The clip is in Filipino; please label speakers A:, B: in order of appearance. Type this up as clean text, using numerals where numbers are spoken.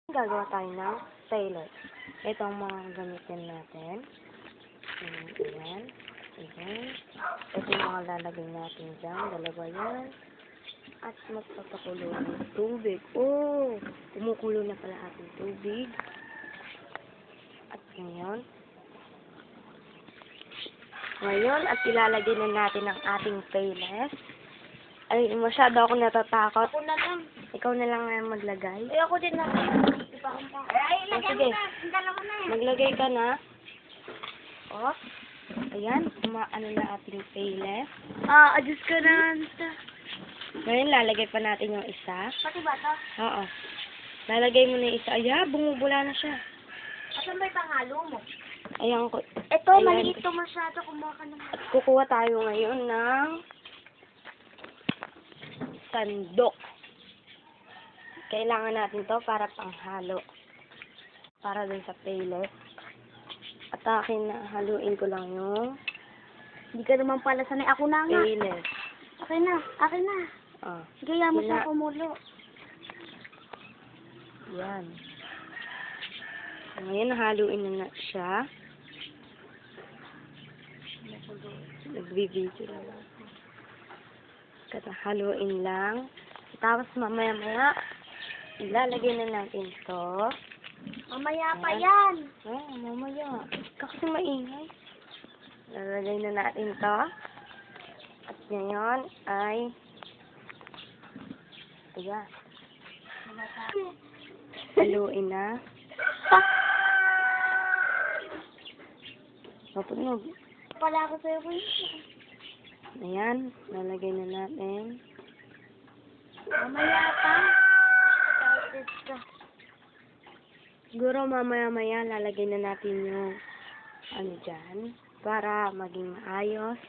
A: Gagawa tayo ng tailor. Ito ang mga gamitin natin. Ayan. Ayan. Ito yung mga lalagay natin dyan. Dalawa yan. At magpapakulo ng tubig. Oh! Kumukulo na pala ating tubig. At ngayon, at ilalagay na natin ang ating payless. Ay, masyado ako natatakot.
B: Ako na lang.
A: Ikaw na lang na maglagay.
B: Ay, ako din na. Ay, ilagay
A: sige.
B: mo na. Ang dalawa na.
A: Maglagay ka na. Oh. Ayan. Ano na ating payless.
B: Adjust ka na.
A: Ngayon, lalagay pa natin yung isa.
B: Pati ba ito?
A: Oo. Lalagay mo na yung isa. Ayan, bumubula na siya.
B: Asan ba yung pangalo mo?
A: Ayan ko.
B: Ito,
A: Ayan.
B: maliit to masyado. Kumuha ka naman.
A: At kukuha tayo ngayon ng sandok. Kailangan natin to para panghalo. Para dun sa payless. At akin na, haluin ko lang yung
B: Hindi ka naman pala sanay. Ako na nga.
A: payless.
B: Akin na. Akin na.
A: Ah,
B: Sige, yaman
A: Wala.
B: siya kumulo.
A: yan. Ngayon, haluin na siya. Nagbi-video lang ako. Kata haluin lang. Tapos mamaya-maya, ilalagay na natin to.
B: Mamaya pa yan.
A: Mamaya. Kasi maingay. Lalagay na natin to. At ngayon ay ayan. Haluin na. Matunog.
B: Pala ako sa'yo ko
A: Ayan. Lalagay na natin.
B: Mamaya pa.
A: Siguro mamaya-maya lalagay na natin yung ano dyan para maging maayos.